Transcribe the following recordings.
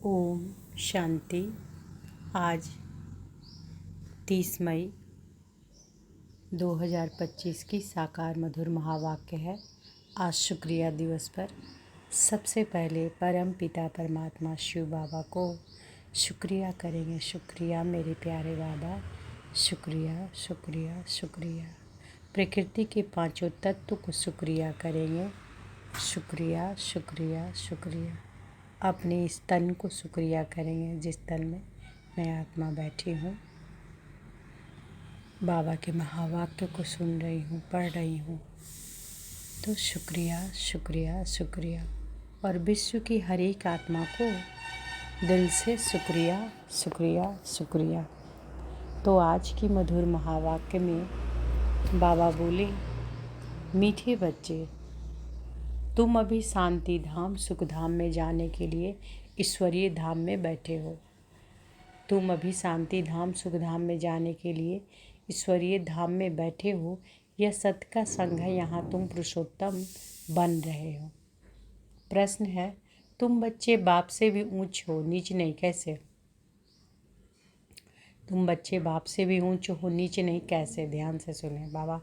ओम शांति। आज 30 मई 2025 की साकार मधुर महावाक्य है। आज शुक्रिया दिवस पर सबसे पहले परम पिता परमात्मा शिव बाबा को शुक्रिया करेंगे। शुक्रिया मेरे प्यारे बाबा, शुक्रिया शुक्रिया शुक्रिया। प्रकृति के पांचों तत्व को शुक्रिया करेंगे। शुक्रिया शुक्रिया शुक्रिया। अपने इस तन को शुक्रिया करेंगे जिस तन में मैं आत्मा बैठी हूँ। बाबा के महावाक्य को सुन रही हूँ, पढ़ रही हूँ, तो शुक्रिया शुक्रिया शुक्रिया। और विश्व की हर एक आत्मा को दिल से शुक्रिया शुक्रिया शुक्रिया। तो आज की मधुर महावाक्य में बाबा बोले, मीठे बच्चे, तुम अभी शांति धाम सुख धाम में जाने के लिए ईश्वरीय धाम में बैठे हो। तुम अभी शांति धाम सुख धाम में जाने के लिए ईश्वरीय धाम में बैठे हो। यह सत्य का संघ है, यहाँ तुम पुरुषोत्तम बन रहे हो। प्रश्न है, तुम बच्चे बाप से भी ऊंच हो, नीच नहीं, कैसे? तुम बच्चे बाप से भी ऊंच हो, नीच नहीं, कैसे? ध्यान से सुने। बाबा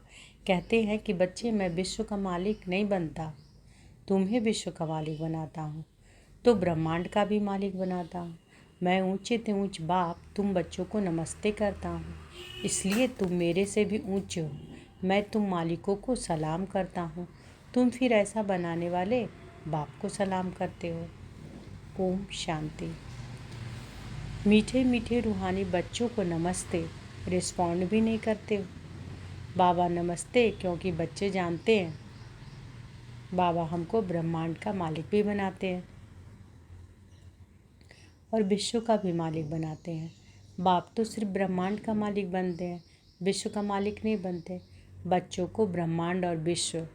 कहते हैं कि बच्चे, मैं विश्व का मालिक नहीं बनता, तुम्हें विश्व का मालिक बनाता हूँ, तो ब्रह्मांड का भी मालिक बनाता हूँ। मैं ऊंचे से ऊंच बाप तुम बच्चों को नमस्ते करता हूँ, इसलिए तुम मेरे से भी ऊंचे हो। मैं तुम मालिकों को सलाम करता हूँ, तुम फिर ऐसा बनाने वाले बाप को सलाम करते हो। ओम शांति। मीठे मीठे रूहानी बच्चों को नमस्ते रिस्पॉन्ड भी नहीं करते हो। बाबा नमस्ते, क्योंकि बच्चे जानते हैं बाबा हमको ब्रह्मांड का मालिक भी बनाते हैं और विश्व का भी मालिक बनाते हैं। बाप तो सिर्फ ब्रह्मांड का मालिक बनते हैं, विश्व का मालिक नहीं बनते। बच्चों को ब्रह्मांड और विश्व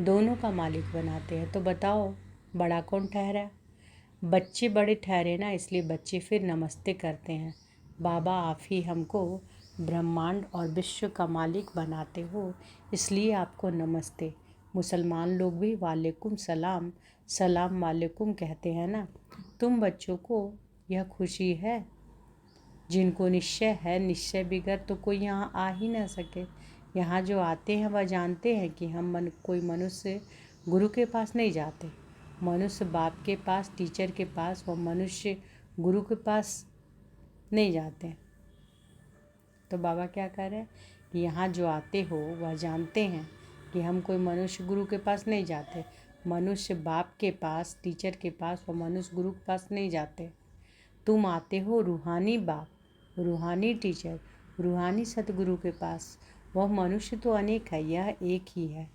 दोनों का मालिक बनाते हैं। तो बताओ, बड़ा कौन ठहरा? बच्चे बड़े ठहरे ना, इसलिए बच्चे फिर नमस्ते करते हैं। बाबा आप ही हमको ब्रह्मांड और विश्व का मालिक बनाते हो, इसलिए आपको नमस्ते। मुसलमान लोग भी वालेकुम सलाम, सलाम वालेकुम कहते हैं ना। तुम बच्चों को यह खुशी है, जिनको निश्चय है, निश्चय बिगर तो कोई यहाँ आ ही ना सके। यहाँ जो आते हैं वह जानते हैं कि कोई मनुष्य गुरु के पास नहीं जाते। मनुष्य बाप के पास, टीचर के पास, वह मनुष्य गुरु के पास नहीं जाते। तो बाबा क्या कह रहे हैं कि यहाँ जो आते हो वह जानते हैं कि हम कोई मनुष्य गुरु के पास नहीं जाते। मनुष्य बाप के पास, टीचर के पास, वह मनुष्य गुरु के पास नहीं जाते। तुम आते हो रूहानी बाप, रूहानी टीचर, रूहानी सतगुरु के पास। वह मनुष्य तो अनेक है, यह एक ही है।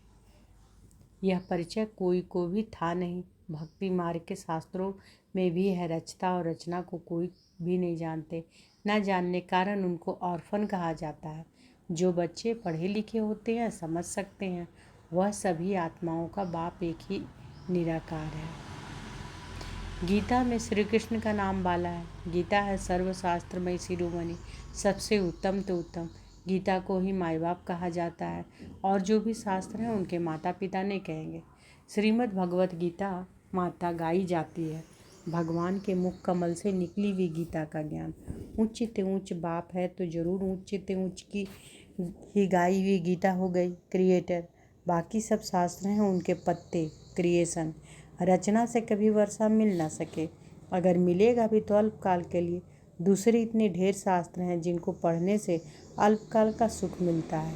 यह परिचय कोई को भी था नहीं। भक्ति मार्ग के शास्त्रों में भी है, रचता और रचना को कोई भी नहीं जानते। न जानने कारण उनको ऑर्फन कहा जाता है। जो बच्चे पढ़े लिखे होते हैं समझ सकते हैं, वह सभी आत्माओं का बाप एक ही निराकार है। गीता में श्री कृष्ण का नाम बाला है। गीता है सर्वशास्त्रमय शिरोमणि, सबसे उत्तम तो उत्तम। गीता को ही माई बाप कहा जाता है, और जो भी शास्त्र हैं उनके माता पिता नहीं कहेंगे। श्रीमद् भगवत गीता माता गाई जाती है। भगवान के मुख कमल से निकली हुई गीता का ज्ञान। उच्च ते उच्च बाप है तो जरूर उच्च ते उच्च की ही गाई हुई गीता हो गई, क्रिएटर। बाकी सब शास्त्र हैं उनके पत्ते, क्रिएशन। रचना से कभी वर्षा मिल ना सके, अगर मिलेगा भी तो अल्पकाल के लिए। दूसरे इतने ढेर शास्त्र हैं जिनको पढ़ने से अल्पकाल का सुख मिलता है,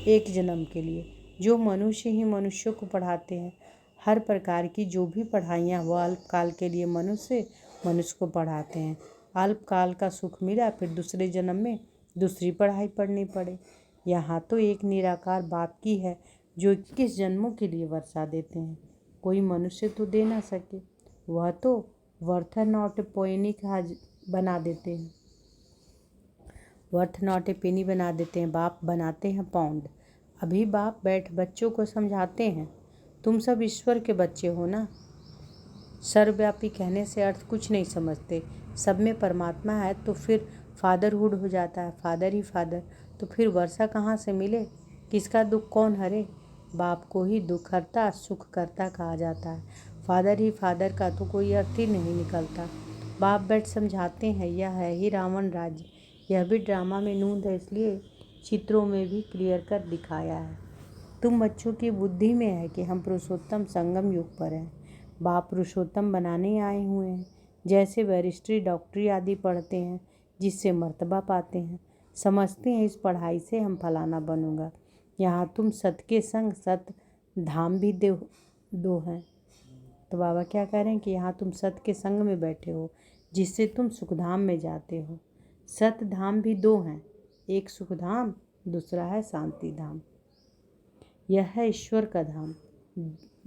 एक जन्म के लिए। जो मनुष्य ही मनुष्य को पढ़ाते हैं, हर प्रकार की जो भी पढ़ाइयाँ वह अल्पकाल के लिए मनुष्य को पढ़ाते हैं। अल्पकाल का सुख मिला, फिर दूसरे जन्म में दूसरी पढ़ाई पढ़नी पड़े। यहाँ तो एक निराकार बाप की है जो 21 जन्मों के लिए वर्षा देते हैं। कोई मनुष्य तो दे ना सके, वह तो वर्थ नॉट ए पेनी बना देते हैं, वर्थ नॉट ए पेनी बना देते हैं। बाप बनाते हैं पाउंड। अभी बाप बैठ बच्चों को समझाते हैं, तुम सब ईश्वर के बच्चे हो ना। सर्वव्यापी कहने से अर्थ कुछ नहीं समझते। सब में परमात्मा है तो फिर फादरहुड हो जाता है, फादर ही फादर। तो फिर वर्षा कहाँ से मिले? किसका दुख कौन हरे? बाप को ही दुख हरता सुख करता कहा जाता है। फादर ही फादर का तो कोई अर्थ ही नहीं निकलता। बाप बैठ समझाते हैं, यह है ही रावण राज्य। यह भी ड्रामा में नूंद है, इसलिए चित्रों में भी क्लियर कर दिखाया है। तुम बच्चों की बुद्धि में है कि हम पुरुषोत्तम संगम युग पर हैं। बाप पुरुषोत्तम बनाने आए हुए हैं। जैसे बैरिस्ट्री, डॉक्टरी आदि पढ़ते हैं, जिससे मर्तबा पाते हैं, समझते हैं इस पढ़ाई से हम फलाना बनूंगा। यहाँ तुम सत के संग सत धाम भी दो हैं। तो बाबा क्या कह रहे हैं कि यहाँ तुम सत के संग में बैठे हो, जिससे तुम सुखधाम में जाते हो। सत धाम भी दो हैं, एक सुखधाम, दूसरा है शांति धाम। यह है ईश्वर का धाम।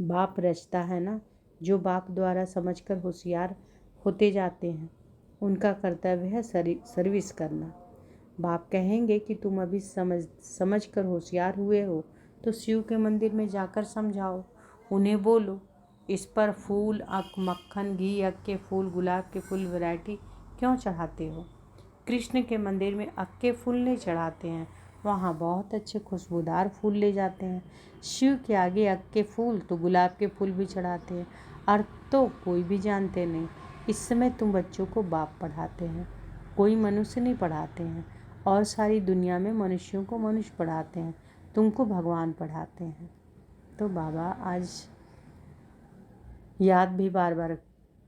बाप रचता है ना। जो बाप द्वारा समझकर होशियार होते जाते हैं, उनका कर्तव्य है सर्विस करना। बाप कहेंगे कि तुम अभी समझ कर होशियार हुए हो, तो शिव के मंदिर में जाकर समझाओ। उन्हें बोलो, इस पर फूल, अक, मक्खन, घी, अक के फूल, गुलाब के फूल वैरायटी क्यों चढ़ाते हो? कृष्ण के मंदिर में अक के फूल नहीं चढ़ाते हैं, वहाँ बहुत अच्छे खुशबूदार फूल ले जाते हैं। शिव के आगे अक के फूल तो गुलाब के फूल भी चढ़ाते हैं। अर्थ तो कोई भी जानते नहीं। इस समय तुम बच्चों को बाप पढ़ाते हैं, कोई मनुष्य नहीं पढ़ाते हैं। और सारी दुनिया में मनुष्यों को मनुष्य पढ़ाते हैं, तुमको भगवान पढ़ाते हैं। तो बाबा आज याद भी बार बार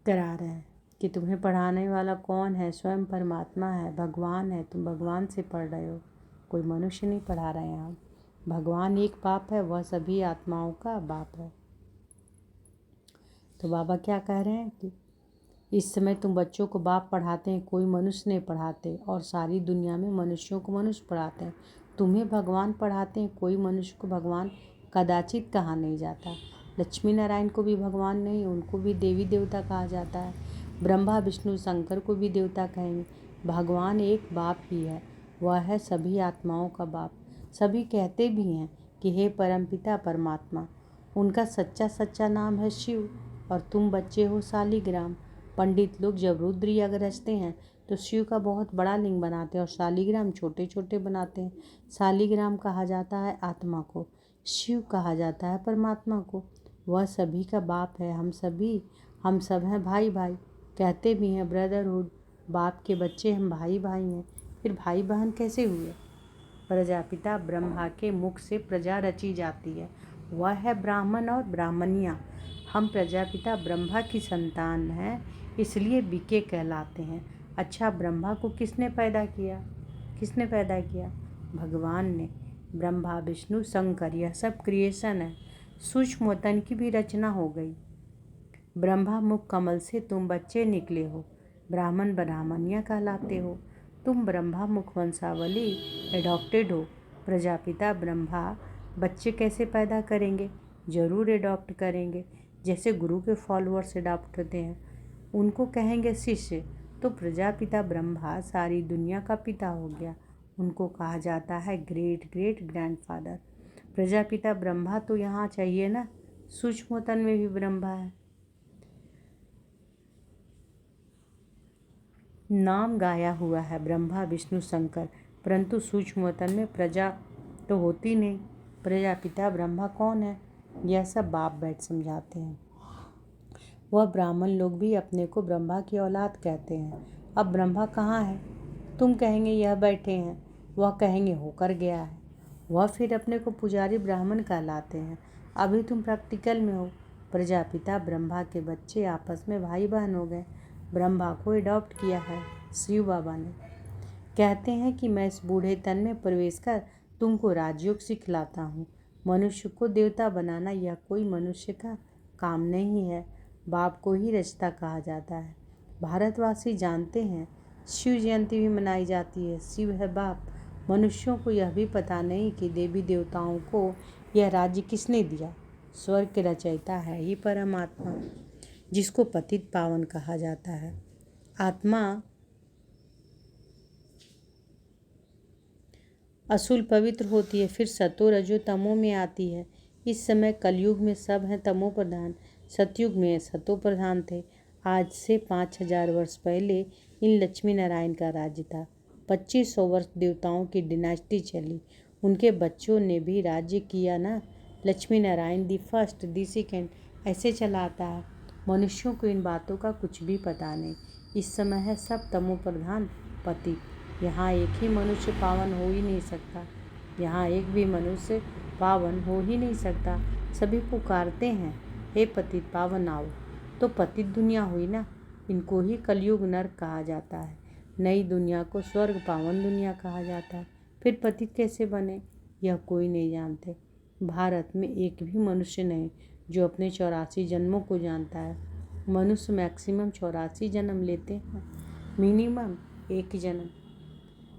करा रहे हैं कि तुम्हें पढ़ाने वाला कौन है? स्वयं परमात्मा है, भगवान है। तुम भगवान से पढ़ रहे हो, कोई मनुष्य नहीं पढ़ा रहे हैं। हम भगवान एक बाप है, वह सभी आत्माओं का बाप है। तो बाबा क्या कह रहे हैं कि इस समय तुम बच्चों को बाप पढ़ाते हैं, कोई मनुष्य नहीं पढ़ाते। और सारी दुनिया में मनुष्यों को मनुष्य पढ़ाते हैं। तुम्हें भगवान पढ़ाते हैं, कोई मनुष्य को भगवान कदाचित कहा नहीं जाता। लक्ष्मी नारायण को भी भगवान नहीं, उनको भी देवी देवता कहा जाता है। ब्रह्मा विष्णु शंकर को भी देवता कहेंगे। भगवान एक बाप ही है, वह है सभी आत्माओं का बाप। सभी कहते भी हैं कि हे परमपिता परमात्मा। उनका सच्चा नाम है शिव। और तुम बच्चे हो शालिग्राम। पंडित लोग जब रुद्र याग रचते हैं तो शिव का बहुत बड़ा लिंग बनाते हैं और शालिग्राम छोटे छोटे बनाते हैं। शालिग्राम कहा जाता है आत्मा को, शिव कहा जाता है परमात्मा को। वह सभी का बाप है। हम सब हैं भाई भाई, कहते भी हैं ब्रदरहुड। बाप के बच्चे हम भाई भाई हैं। फिर भाई बहन कैसे हुए? प्रजापिता ब्रह्मा के मुख से प्रजा रची जाती है, वह है ब्राह्मण और ब्राह्मणियाँ। हम प्रजापिता ब्रह्मा की संतान हैं, इसलिए बीके कहलाते हैं। अच्छा, ब्रह्मा को किसने पैदा किया? भगवान ने। ब्रह्मा विष्णु शंकर, यह सब क्रिएशन है। सूक्ष्म तन की भी रचना हो गई। ब्रह्मा मुख कमल से तुम बच्चे निकले हो, ब्राह्मण ब्राह्मणियाँ कहलाते हो। तुम ब्रह्मा मुख वंशावली एडॉप्टेड हो। प्रजापिता ब्रह्मा बच्चे कैसे पैदा करेंगे? जरूर एडॉप्ट करेंगे, जैसे गुरु के फॉलोअर्स एडॉप्ट होते हैं, उनको कहेंगे शिष्य। तो प्रजापिता ब्रह्मा सारी दुनिया का पिता हो गया, उनको कहा जाता है great great grandfather. Prajapita Brahma तो यहाँ चाहिए ना, सूक्ष्म तन में भी ब्रह्मा है। नाम गाया हुआ है ब्रह्मा विष्णु शंकर, परंतु सूक्ष्म तन में प्रजा तो होती नहीं। प्रजापिता ब्रह्मा कौन है? यह सब बाप बैठ समझाते हैं। वह ब्राह्मण लोग भी अपने को ब्रह्मा की औलाद कहते हैं। अब ब्रह्मा कहाँ है? तुम कहेंगे यह बैठे हैं, वह कहेंगे होकर गया है। वह फिर अपने को पुजारी ब्राह्मण कहलाते हैं। अभी तुम प्रैक्टिकल में हो। प्रजापिता ब्रह्मा के बच्चे आपस में भाई बहन हो गए। ब्रह्मा को एडॉप्ट किया है शिव बाबा ने। कहते हैं कि मैं इस बूढ़े तन में प्रवेश कर तुमको राजयोग सिखलाता हूँ। मनुष्य को देवता बनाना यह कोई मनुष्य का काम नहीं है, बाप को ही रचता कहा जाता है। भारतवासी जानते हैं शिव जयंती भी मनाई जाती है। शिव है बाप। मनुष्यों को यह भी पता नहीं कि देवी देवताओं को यह राज्य किसने दिया। स्वर्ग के रचयिता है ही परमात्मा, जिसको पतित पावन कहा जाता है। आत्मा असुल पवित्र होती है, फिर सतो रजो तमो में आती है। इस समय कलयुग में सब हैं तमो प्रधान, सतयुग में सतो प्रधान थे। आज से 5000 वर्ष पहले इन लक्ष्मी नारायण का राज्य था। 2500 वर्ष देवताओं की डिनास्टी चली, उनके बच्चों ने भी राज्य किया ना। Lakshmi Narayan the first the second ऐसे चला आता है। मनुष्यों को इन बातों का कुछ भी पता नहीं। इस समय है सब तमो प्रधान पतित। यहाँ एक ही मनुष्य पावन हो ही नहीं सकता। यहाँ एक भी मनुष्य पावन हो ही नहीं सकता। सभी पुकारते हैं, हे पतित पावन आओ। तो पतित दुनिया हुई ना, इनको ही कलयुग नरक कहा जाता है। नई दुनिया को स्वर्ग पावन दुनिया कहा जाता है। फिर पतित कैसे बने, यह कोई नहीं जानते। भारत में एक भी मनुष्य नहीं जो अपने 84 जन्मों को जानता है। मनुष्य मैक्सिमम 84 जन्म लेते हैं, मिनिमम एक जन्म।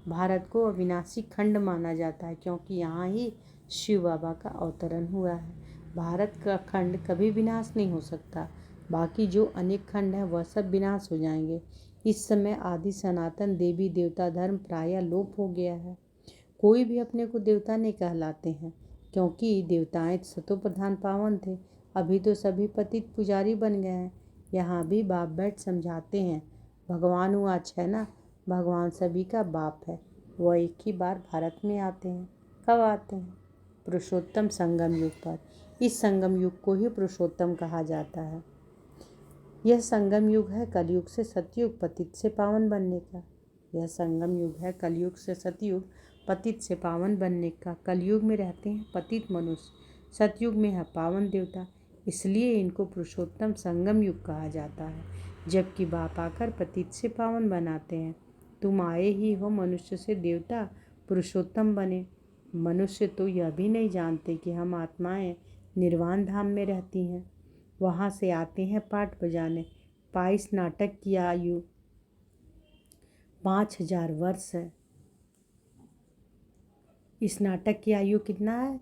भारत को अविनाशी खंड माना जाता है क्योंकि यहाँ ही शिव बाबा का अवतरण हुआ है। भारत का खंड कभी विनाश नहीं हो सकता। बाकी जो अनेक खंड है वह सब विनाश हो जाएंगे। इस समय आदि सनातन देवी देवता धर्म प्रायः लोप हो गया है। कोई भी अपने को देवता नहीं कहलाते हैं क्योंकि देवताएं सतो प्रधान पावन थे। अभी तो सभी पतित पुजारी बन गए हैं। यहाँ भी बाप बैठ समझाते हैं, भगवान आज है ना, भगवान सभी का बाप है। वह एक ही बार भारत में आते हैं। कब आते हैं? पुरुषोत्तम संगम युग पर। इस संगम युग को ही पुरुषोत्तम कहा जाता है। यह संगम युग है कलयुग से सतयुग पतित से पावन बनने का। यह संगम युग है कलयुग से सतयुग पतित से पावन बनने का। कलयुग में रहते हैं पतित मनुष्य, सतयुग में है पावन देवता, इसलिए इनको पुरुषोत्तम संगम युग कहा जाता है। जबकि बाप आकर पतित से पावन बनाते हैं। तुम आए ही हो मनुष्य से देवता पुरुषोत्तम बने। मनुष्य तो यह भी नहीं जानते कि हम आत्माएं निर्वाण धाम में रहती हैं। वहाँ से आते हैं पाठ बजाने। 22 नाटक की आयु 5000 वर्ष है। इस नाटक की आयु कितना है?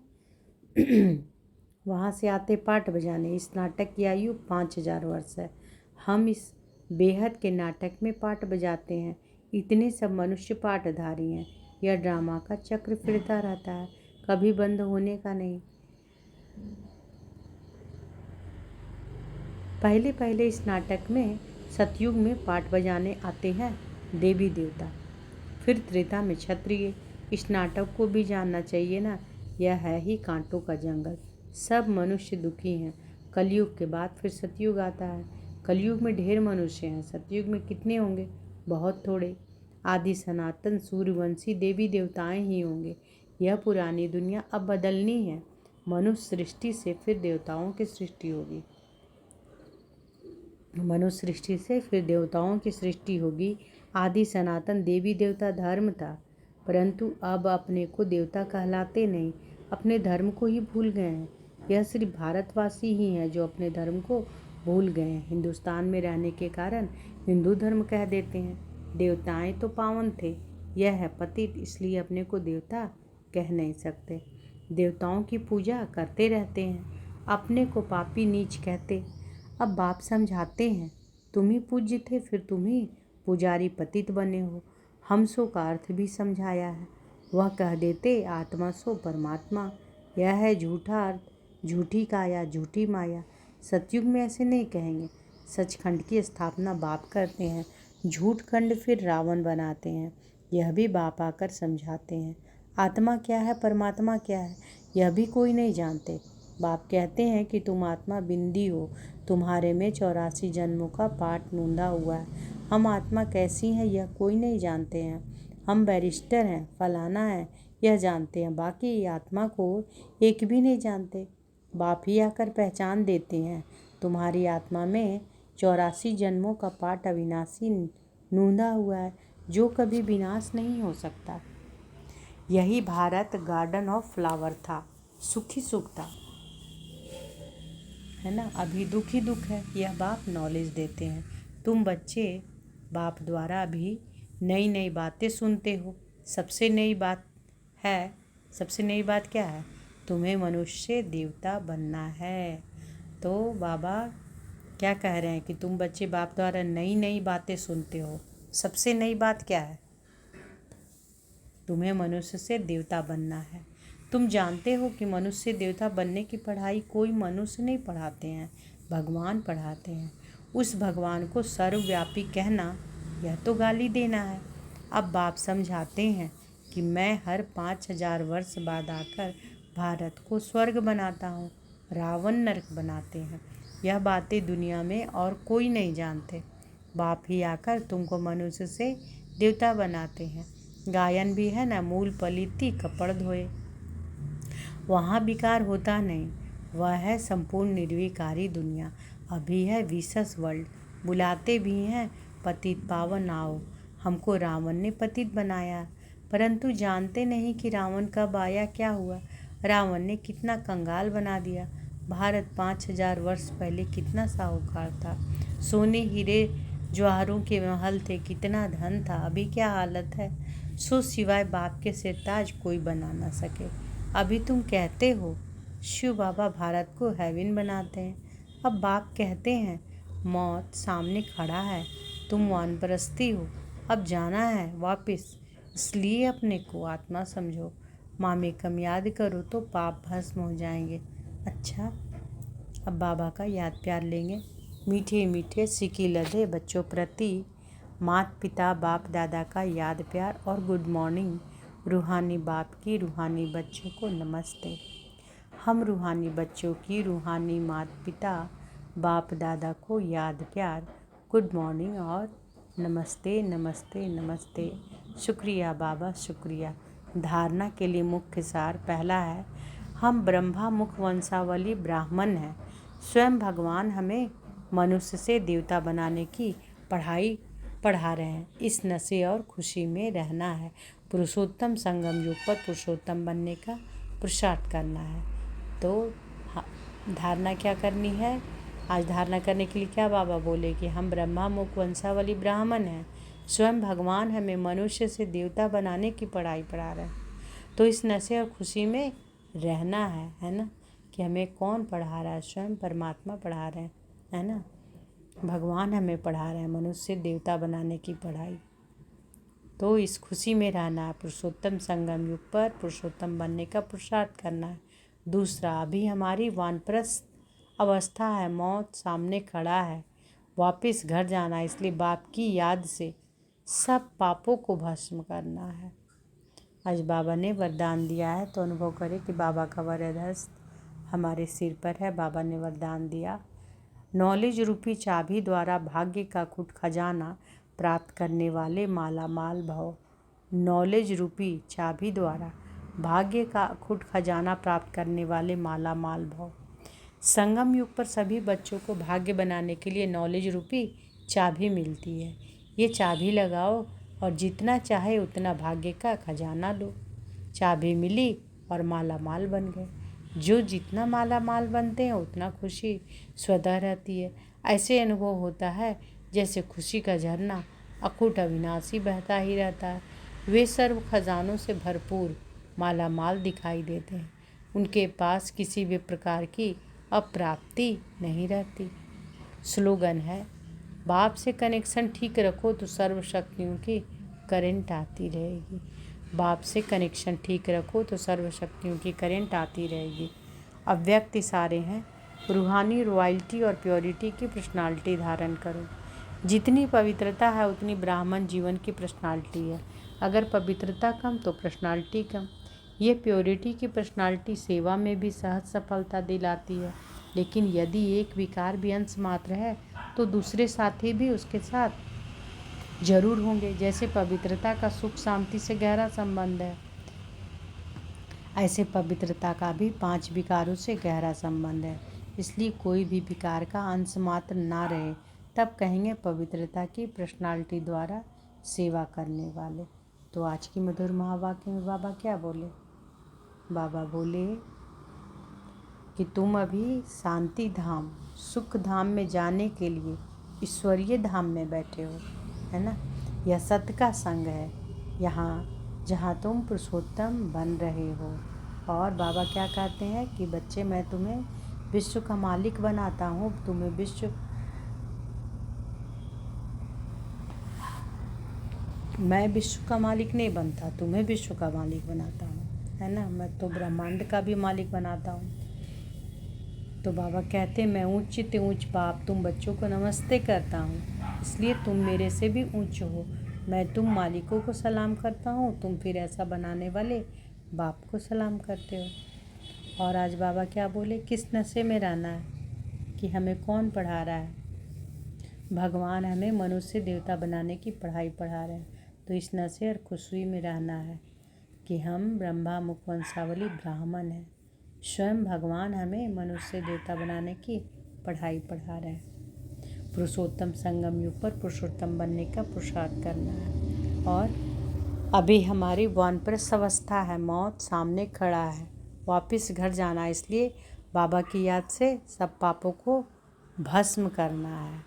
वहाँ से आते पाठ बजाने। इस नाटक की आयु 5000 वर्ष है। हम इस बेहद के नाटक में पाठ बजाते हैं। इतने सब मनुष्य पाठधारी हैं। यह ड्रामा का चक्र फिरता रहता है, कभी बंद होने का नहीं। पहले पहले इस नाटक में सतयुग में पाठ बजाने आते हैं देवी देवता, फिर त्रेता में क्षत्रिय। इस नाटक को भी जानना चाहिए ना, यह है ही कांटों का जंगल। सब मनुष्य दुखी हैं। कलयुग के बाद फिर सतयुग आता है। कलयुग में ढेर मनुष्य हैं, सतयुग में कितने होंगे? बहुत थोड़े। आदि सनातन सूर्यवंशी देवी देवताएं ही होंगे। यह पुरानी दुनिया अब बदलनी है। मनुष्य सृष्टि से फिर देवताओं की सृष्टि होगी। मनुष्य सृष्टि से फिर देवताओं की सृष्टि होगी। आदि सनातन देवी देवता धर्म था, परंतु अब अपने को देवता कहलाते नहीं, अपने धर्म को ही भूल गए हैं। यह सिर्फ भारतवासी ही हैं जो अपने धर्म को भूल गए हैं। हिंदुस्तान में रहने के कारण हिंदू धर्म कह देते हैं। देवताएं तो पावन थे, यह है पतित, इसलिए अपने को देवता कह नहीं सकते। देवताओं की पूजा करते रहते हैं, अपने को पापी नीच कहते। अब बाप समझाते हैं, तुम ही पूज्य थे, फिर तुम ही पुजारी पतित बने हो। हम सो का अर्थ भी समझाया है। वह कह देते आत्मा सो परमात्मा। यह है झूठा अर्थ, झूठी काया, झूठी माया। सतयुग में ऐसे नहीं कहेंगे। सचखंड की स्थापना बाप करते हैं, झूठ खंड फिर रावण बनाते हैं। यह भी बाप आकर समझाते हैं। आत्मा क्या है, परमात्मा क्या है, यह भी कोई नहीं जानते। बाप कहते हैं कि तुम आत्मा बिंदी हो, तुम्हारे में 84 जन्मों का पाठ नूंदा हुआ है। हम आत्मा कैसी हैं यह कोई नहीं जानते हैं। हम बैरिस्टर हैं, फलाना है, यह जानते हैं, बाकी आत्मा को एक भी नहीं जानते। बाप ही आकर पहचान देते हैं, तुम्हारी आत्मा में 84 जन्मों का पाठ अविनाशी नूंदा हुआ है, जो कभी विनाश नहीं हो सकता। यही भारत गार्डन ऑफ फ्लावर था, सुखी सुख था, है ना। अभी दुख ही दुख है, यह बाप नॉलेज देते हैं। तुम बच्चे बाप द्वारा भी नई नई बातें सुनते हो। सबसे नई बात क्या है? तुम्हें मनुष्य देवता बनना है। तो बाबा क्या कह रहे हैं कि तुम बच्चे बाप द्वारा नई नई बातें सुनते हो। सबसे नई बात क्या है? तुम्हें मनुष्य से देवता बनना है। तुम जानते हो कि मनुष्य देवता बनने की पढ़ाई कोई मनुष्य नहीं पढ़ाते हैं, भगवान पढ़ाते हैं। उस भगवान को सर्वव्यापी कहना यह तो गाली देना है। अब बाप समझाते हैं कि मैं हर 5000 वर्ष बाद आकर भारत को स्वर्ग बनाता हूँ, रावण नरक बनाते हैं। यह बातें दुनिया में और कोई नहीं जानते। बाप ही आकर तुमको मनुष्य से देवता बनाते हैं। गायन भी है ना, मूल पलिति कपड़ धोए। वहाँ विकार होता नहीं, वह है संपूर्ण निर्विकारी दुनिया। अभी है विशस वर्ल्ड, बुलाते भी हैं पतित पावन आओ। हमको रावण ने पतित बनाया, परंतु जानते नहीं कि रावण कब आया, क्या हुआ। रावण ने कितना कंगाल बना दिया। भारत 5000 वर्ष पहले कितना साहूकार था, सोने हीरे जवाहरों के महल थे, कितना धन था। अभी क्या हालत है, सो सिवाय बाप के सिरताज कोई बना ना सके। अभी तुम कहते हो शिव बाबा भारत को हेवन बनाते हैं, अब बाप कहते हैं मौत सामने खड़ा है, तुम वानप्रस्थी हो, अब जाना है वापस, इसलिए अपने को आत्मा समझो। मामे कम याद करो तो पाप भस्म हो जाएंगे। अच्छा, अब बाबा का याद प्यार लेंगे। मीठे मीठे सिकी लदे बच्चों प्रति माता पिता बाप दादा का याद प्यार और गुड मॉर्निंग। रूहानी बाप की रूहानी बच्चों को नमस्ते। हम रूहानी बच्चों की रूहानी माता पिता बाप दादा को याद प्यार, गुड मॉर्निंग और नमस्ते नमस्ते नमस्ते। शुक्रिया बाबा, शुक्रिया। धारणा के लिए मुख्य सार पहला है, हम ब्रह्मा मुख वंशावली ब्राह्मण हैं। स्वयं भगवान हमें मनुष्य से देवता बनाने की पढ़ाई पढ़ा रहे हैं। इस नशे और खुशी में रहना है। पुरुषोत्तम संगम युग पर पुरुषोत्तम बनने का पुरुषार्थ करना है। तो धारणा क्या करनी है? आज धारणा करने के लिए क्या बाबा बोले कि हम ब्रह्मा मुख वंशावली ब्राह्मण हैं, स्वयं भगवान हमें मनुष्य से देवता बनाने की पढ़ाई पढ़ा रहे हैं। तो इस नशे और खुशी में रहना है ना, कि हमें कौन पढ़ा रहा है? स्वयं परमात्मा पढ़ा रहे हैं, है ना। भगवान हमें पढ़ा रहे हैं मनुष्य से देवता बनाने की पढ़ाई। तो इस खुशी में रहना है। पुरुषोत्तम संगम युग पर पुरुषोत्तम बनने का पुरुषार्थ करना है। दूसरा, अभी हमारी वानप्रस्थ अवस्था है, मौत सामने खड़ा है, वापस घर जाना है, इसलिए बाप की याद से सब पापों को भस्म करना है। आज बाबा ने वरदान दिया है, तो अनुभव करें कि बाबा का वरद हस्त हमारे सिर पर है। बाबा ने वरदान दिया, नॉलेज रूपी चाबी द्वारा भाग्य का कुट खजाना प्राप्त करने वाले माला माल भव। नॉलेज रूपी चाबी द्वारा भाग्य का अखुट खजाना प्राप्त करने वाले माला माल भव। संगम युग पर सभी बच्चों को भाग्य बनाने के लिए नॉलेज रूपी चाबी मिलती है। ये चाबी लगाओ और जितना चाहे उतना भाग्य का खजाना लो। चाबी मिली और माला माल बन गए। जो जितना माला माल बनते हैं उतना खुशी स्वतः रहती है। ऐसे अनुभव होता है जैसे खुशी का झरना अकूट अविनाशी बहता ही रहता है। वे सर्व खजानों से भरपूर माला माल दिखाई देते हैं। उनके पास किसी भी प्रकार की अप्राप्ति नहीं रहती। स्लोगन है, बाप से कनेक्शन ठीक रखो तो सर्व शक्तियों की करंट आती रहेगी। बाप से कनेक्शन ठीक रखो तो सर्व शक्तियों की करंट आती रहेगी। अव्यक्त इशारे हैं, रूहानी रॉयल्टी और प्योरिटी की पर्सनालिटी धारण करो। जितनी पवित्रता है उतनी ब्राह्मण जीवन की पर्सनालिटी है। अगर पवित्रता कम तो पर्सनालिटी कम। ये प्योरिटी की पर्सनालिटी सेवा में भी सहज सफलता दिलाती है, लेकिन यदि एक विकार भी अंश मात्र है तो दूसरे साथी भी उसके साथ जरूर होंगे। जैसे पवित्रता का सुख शांति से गहरा संबंध है, ऐसे पवित्रता का भी 5 विकारों से गहरा संबंध है। इसलिए कोई भी विकार का अंश मात्र ना रहे, तब कहेंगे पवित्रता की पर्सनालिटी द्वारा सेवा करने वाले। तो आज की मधुर महावाक्य में बाबा क्या बोले? बाबा बोले कि तुम अभी शांति धाम सुख धाम में जाने के लिए ईश्वरीय धाम में बैठे हो, है ना। यह सत्य का संग है, यहाँ जहाँ तुम पुरुषोत्तम बन रहे हो। और बाबा क्या कहते हैं कि बच्चे, मैं तुम्हें विश्व का मालिक बनाता हूँ, तुम्हें मैं विश्व का मालिक नहीं बनता, तुम्हें विश्व का मालिक बनाता हूँ, है ना। मैं तो ब्रह्मांड का भी मालिक बनाता हूँ। तो बाबा कहते हैं, मैं ऊंच ते ऊंच बाप तुम बच्चों को नमस्ते करता हूँ, इसलिए तुम मेरे से भी ऊंच हो। मैं तुम मालिकों को सलाम करता हूँ, तुम फिर ऐसा बनाने वाले बाप को सलाम करते हो। और आज बाबा क्या बोले, किस नशे में रहना है? कि हमें कौन पढ़ा रहा है? भगवान हमें मनुष्य देवता बनाने की पढ़ाई पढ़ा रहे हैं। तो इस नशे और खुशी में रहना है कि हम ब्रह्मा मुख वंशावली ब्राह्मण हैं। स्वयं भगवान हमें मनुष्य देवता बनाने की पढ़ाई पढ़ा रहे हैं। पुरुषोत्तम संगम युग पर पुरुषोत्तम बनने का पुरुषार्थ करना है। और अभी हमारी वानप्रस्थ अवस्था है, मौत सामने खड़ा है, वापस घर जाना है। इसलिए बाबा की याद से सब पापों को भस्म करना है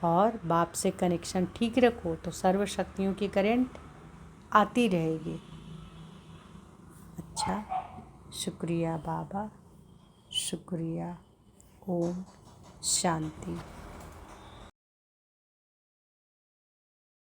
और बाप से कनेक्शन ठीक रखो तो सर्व शक्तियों की करंट आती रहेगी। अच्छा, शुक्रिया बाबा, शुक्रिया। ओम शांति।